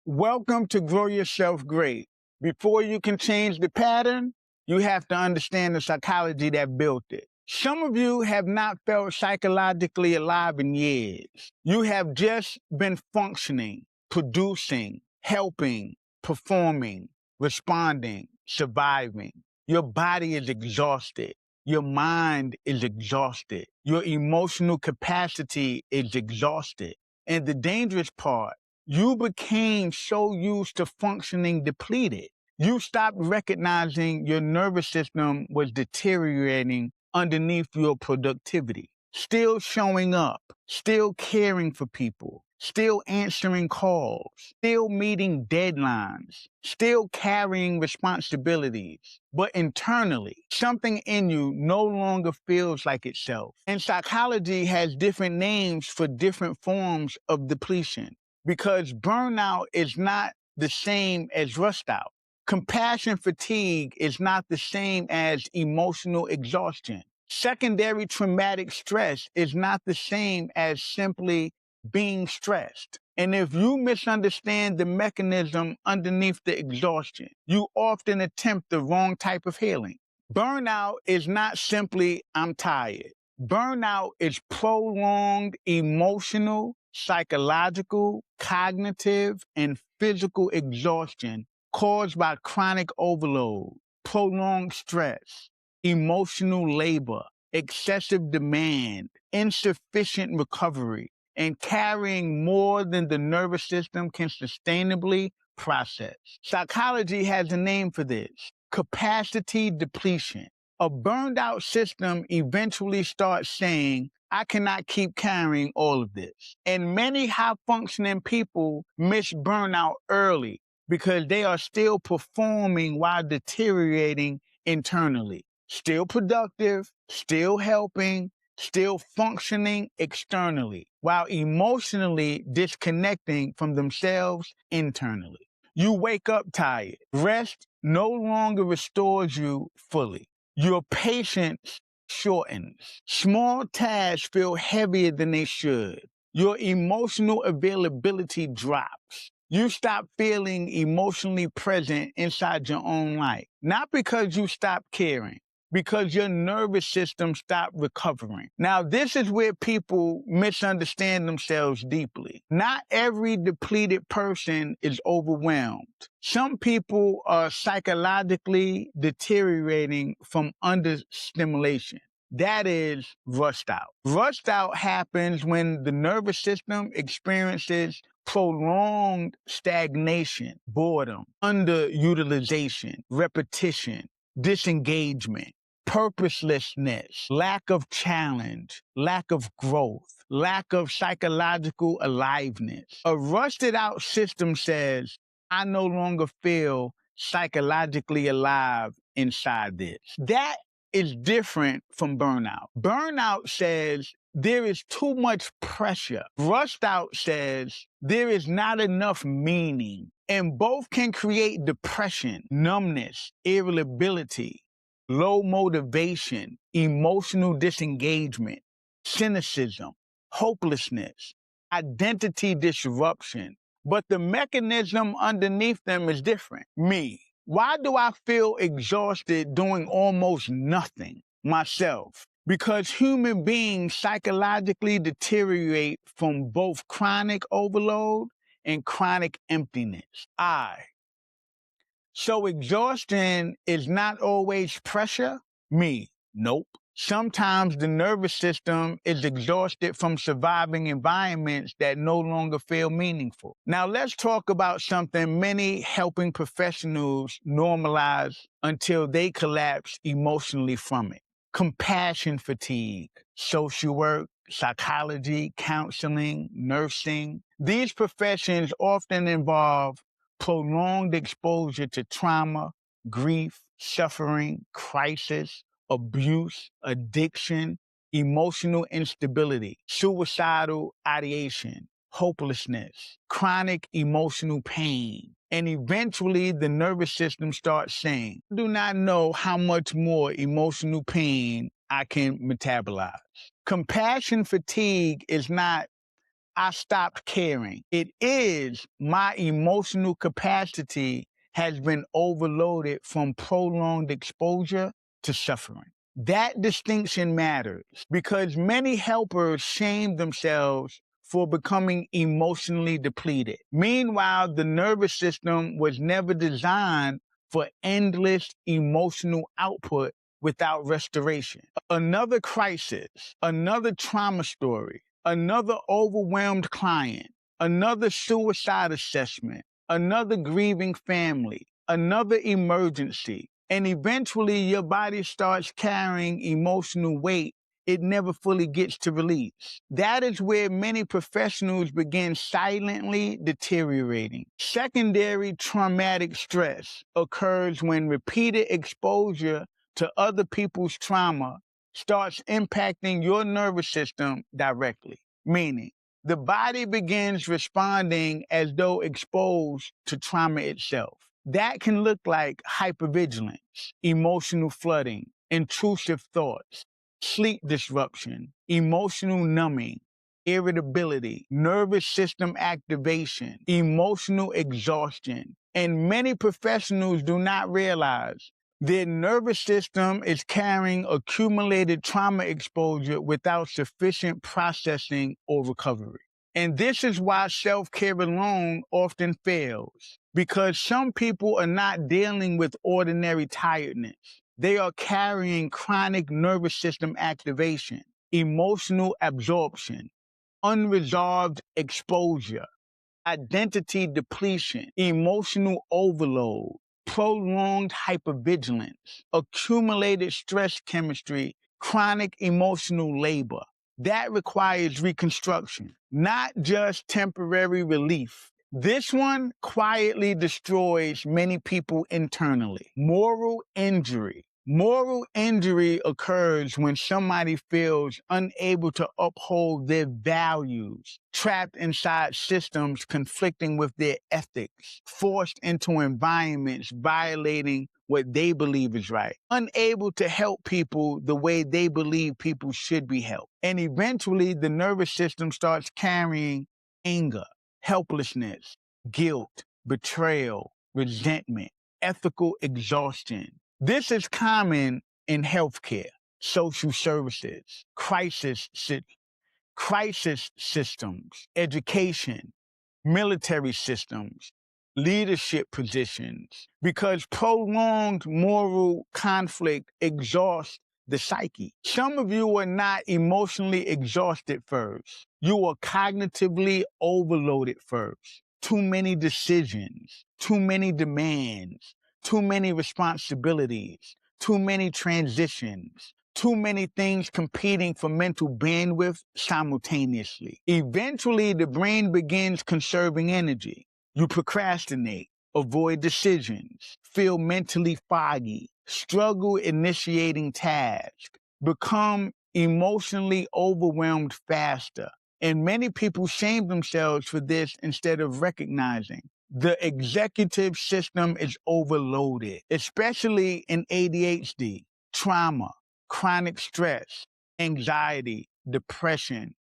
Welcome to Grow Yourself Great. Before you can change the pattern, you have to understand the psychology that built it. Some of you have not felt psychologically alive in years. You have just been functioning, producing, helping, performing, responding, surviving. Your body is exhausted. Your mind is exhausted. Your emotional capacity is exhausted. And the dangerous part, you became so used to functioning depleted. You stopped recognizing your nervous system was deteriorating underneath your productivity. Still showing up, still caring for people, still answering calls, still meeting deadlines, still carrying responsibilities. But internally, something in you no longer feels like itself. And psychology has different names for different forms of depletion, because burnout is not the same as rust out. Compassion fatigue is not the same as emotional exhaustion. Secondary traumatic stress is not the same as simply being stressed. And if you misunderstand the mechanism underneath the exhaustion, you often attempt the wrong type of healing. Burnout is not simply, I'm tired. Burnout is prolonged emotional, psychological, cognitive, and physical exhaustion caused by chronic overload, prolonged stress, emotional labor, excessive demand, insufficient recovery, and carrying more than the nervous system can sustainably process. Psychology has a name for this: capacity depletion. A burned out system eventually starts saying, I cannot keep carrying all of this. And many high functioning people miss burnout early because they are still performing while deteriorating internally. Still productive, still helping, still functioning externally, while emotionally disconnecting from themselves internally. You wake up tired. Rest no longer restores you fully. Your patience shortens. Small tasks feel heavier than they should. Your emotional availability drops. You stop feeling emotionally present inside your own life. Not because you stop caring, because your nervous system stopped recovering. Now, this is where people misunderstand themselves deeply. Not every depleted person is overwhelmed. Some people are psychologically deteriorating from under-stimulation. That is rust out. Rust out happens when the nervous system experiences prolonged stagnation, boredom, underutilization, repetition, disengagement, purposelessness, lack of challenge, lack of growth, lack of psychological aliveness. A rusted out system says, I no longer feel psychologically alive inside this. That is different from burnout. Burnout says there is too much pressure. Rust out says there is not enough meaning. And both can create depression, numbness, irritability, low motivation, emotional disengagement, cynicism, hopelessness, identity disruption. But the mechanism underneath them is different. Me. Why do I feel exhausted doing almost nothing? Myself. Because human beings psychologically deteriorate from both chronic overload and chronic emptiness. So exhaustion is not always pressure? Me. Nope. Sometimes the nervous system is exhausted from surviving environments that no longer feel meaningful. Now let's talk about something many helping professionals normalize until they collapse emotionally from it. Compassion fatigue. Social work, psychology, counseling, nursing. These professions often involve prolonged exposure to trauma, grief, suffering, crisis, abuse, addiction, emotional instability, suicidal ideation, hopelessness, chronic emotional pain. And eventually the nervous system starts saying, I do not know how much more emotional pain I can metabolize. Compassion fatigue is not I stopped caring. It is my emotional capacity has been overloaded from prolonged exposure to suffering. That distinction matters because many helpers shame themselves for becoming emotionally depleted. Meanwhile, the nervous system was never designed for endless emotional output without restoration. Another crisis, another trauma story, another overwhelmed client, another suicide assessment, another grieving family, another emergency, and eventually your body starts carrying emotional weight it never fully gets to release. That is where many professionals begin silently deteriorating. Secondary traumatic stress occurs when repeated exposure to other people's trauma starts impacting your nervous system directly, meaning the body begins responding as though exposed to trauma itself. That can look like hypervigilance, emotional flooding, intrusive thoughts, sleep disruption, emotional numbing, irritability, nervous system activation, emotional exhaustion. And many professionals do not realize their nervous system is carrying accumulated trauma exposure without sufficient processing or recovery. And this is why self-care alone often fails, because some people are not dealing with ordinary tiredness. They are carrying chronic nervous system activation, emotional absorption, unresolved exposure, identity depletion, emotional overload, prolonged hypervigilance, accumulated stress chemistry, chronic emotional labor. That requires reconstruction, not just temporary relief. This one quietly destroys many people internally. Moral injury. Moral injury occurs when somebody feels unable to uphold their values, trapped inside systems conflicting with their ethics, forced into environments violating what they believe is right, unable to help people the way they believe people should be helped. And eventually, the nervous system starts carrying anger, helplessness, guilt, betrayal, resentment, ethical exhaustion. This is common in healthcare, social services, crisis systems, education, military systems, leadership positions, because prolonged moral conflict exhausts the psyche. Some of you are not emotionally exhausted first. You are cognitively overloaded first. Too many decisions, too many demands, too many responsibilities, too many transitions, too many things competing for mental bandwidth simultaneously. Eventually, the brain begins conserving energy. You procrastinate, avoid decisions, feel mentally foggy, struggle initiating tasks, become emotionally overwhelmed faster. And many people shame themselves for this instead of recognizing the executive system is overloaded, especially in ADHD, trauma, chronic stress, anxiety, depression,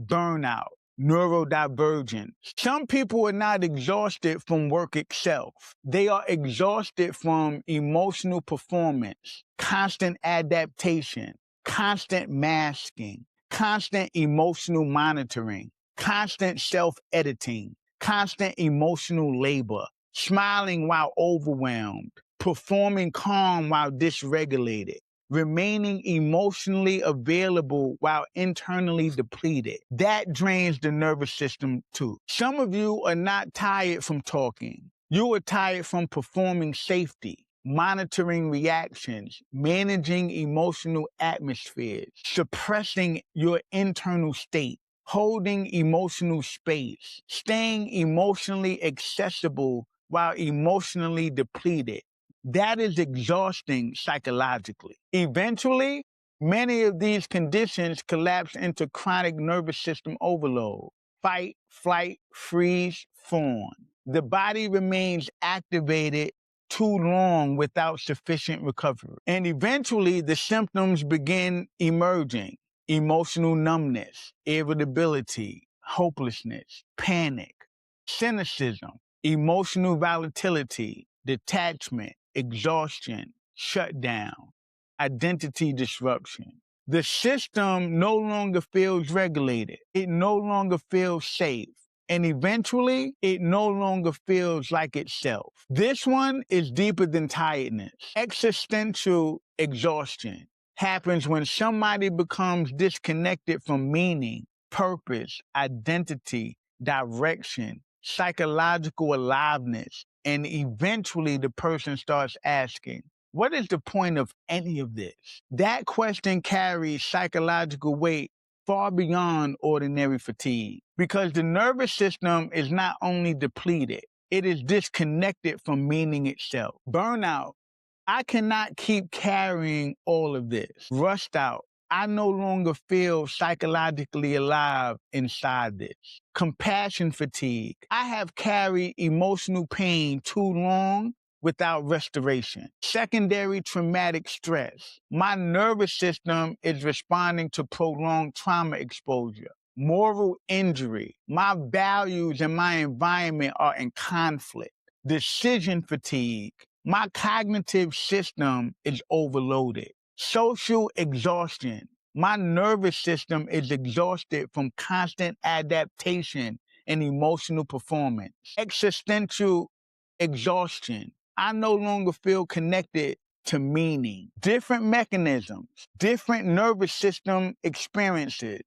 burnout, neurodivergence. Some people are not exhausted from work itself. They are exhausted from emotional performance, constant adaptation, constant masking, constant emotional monitoring, constant self-editing, constant emotional labor, smiling while overwhelmed, performing calm while dysregulated, remaining emotionally available while internally depleted. That drains the nervous system too. Some of you are not tired from talking. You are tired from performing safety, monitoring reactions, managing emotional atmospheres, suppressing your internal state, holding emotional space, staying emotionally accessible while emotionally depleted. That is exhausting psychologically. Eventually, many of these conditions collapse into chronic nervous system overload. Fight, flight, freeze, fawn. The body remains activated too long without sufficient recovery. And eventually, the symptoms begin emerging. Emotional numbness, irritability, hopelessness, panic, cynicism, emotional volatility, detachment, exhaustion, shutdown, identity disruption. The system no longer feels regulated. It no longer feels safe. And eventually, it no longer feels like itself. This one is deeper than tiredness. Existential exhaustion happens when somebody becomes disconnected from meaning, purpose, identity, direction, psychological aliveness, and eventually the person starts asking, what is the point of any of this? That question carries psychological weight far beyond ordinary fatigue because the nervous system is not only depleted, it is disconnected from meaning itself. Burnout. I cannot keep carrying all of this. Rust out. I no longer feel psychologically alive inside this. Compassion fatigue. I have carried emotional pain too long without restoration. Secondary traumatic stress. My nervous system is responding to prolonged trauma exposure. Moral injury. My values and my environment are in conflict. Decision fatigue. My cognitive system is overloaded. Social exhaustion. My nervous system is exhausted from constant adaptation and emotional performance. Existential exhaustion. I no longer feel connected to meaning. Different mechanisms, different nervous system experiences,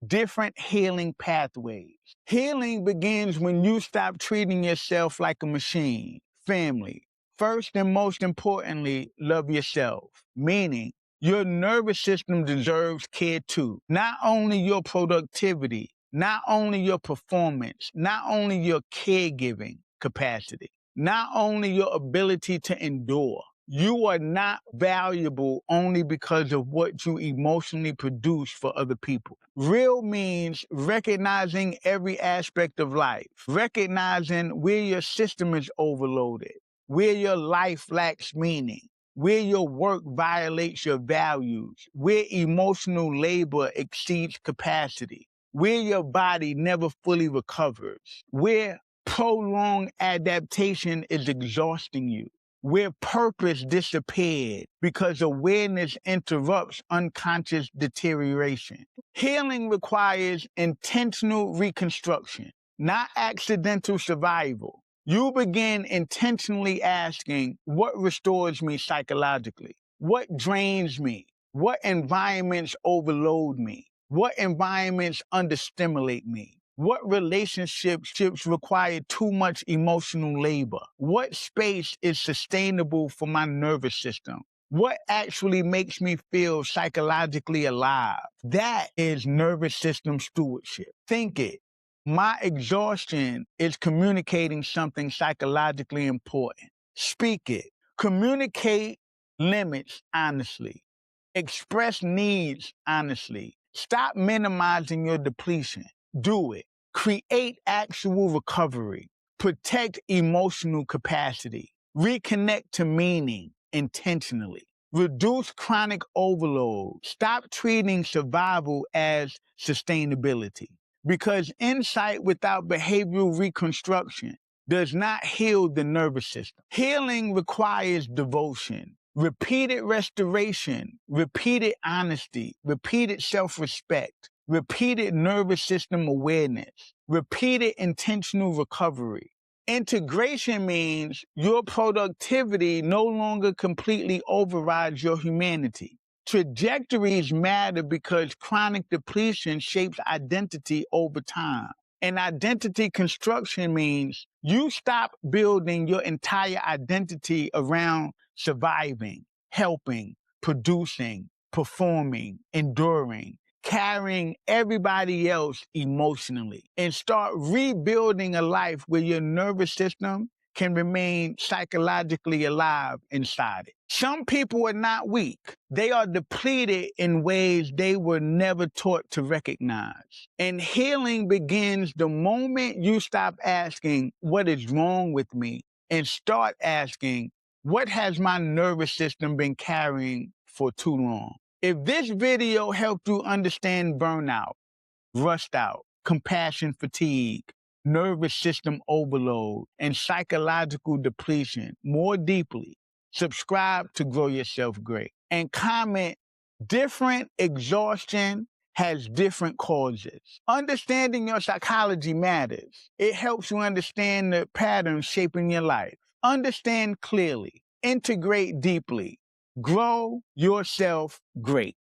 different healing pathways. Healing begins when you stop treating yourself like a machine. Family. First and most importantly, love yourself, meaning your nervous system deserves care too. Not only your productivity, not only your performance, not only your caregiving capacity, not only your ability to endure. You are not valuable only because of what you emotionally produce for other people. Real means recognizing every aspect of life, recognizing where your system is overloaded, where your life lacks meaning, where your work violates your values, where emotional labor exceeds capacity, where your body never fully recovers, where prolonged adaptation is exhausting you, where purpose disappeared because awareness interrupts unconscious deterioration. Healing requires intentional reconstruction, not accidental survival. You begin intentionally asking, what restores me psychologically? What drains me? What environments overload me? What environments understimulate me? What relationships require too much emotional labor? What space is sustainable for my nervous system? What actually makes me feel psychologically alive? That is nervous system stewardship. Think it. My exhaustion is communicating something psychologically important. Speak it. Communicate limits honestly. Express needs honestly. Stop minimizing your depletion. Do it. Create actual recovery. Protect emotional capacity. Reconnect to meaning intentionally. Reduce chronic overload. Stop treating survival as sustainability. Because insight without behavioral reconstruction does not heal the nervous system. Healing requires devotion, repeated restoration, repeated honesty, repeated self-respect, repeated nervous system awareness, repeated intentional recovery. Integration means your productivity no longer completely overrides your humanity. Trajectories matter because chronic depletion shapes identity over time. And identity construction means you stop building your entire identity around surviving, helping, producing, performing, enduring, carrying everybody else emotionally, and start rebuilding a life where your nervous system can remain psychologically alive inside it. Some people are not weak. They are depleted in ways they were never taught to recognize. And healing begins the moment you stop asking, what is wrong with me? And start asking, what has my nervous system been carrying for too long? If this video helped you understand burnout, rust out, compassion fatigue, nervous system overload, and psychological depletion more deeply, subscribe to Grow Yourself Great. And comment, different exhaustion has different causes. Understanding your psychology matters. It helps you understand the patterns shaping your life. Understand clearly, integrate deeply, grow yourself great.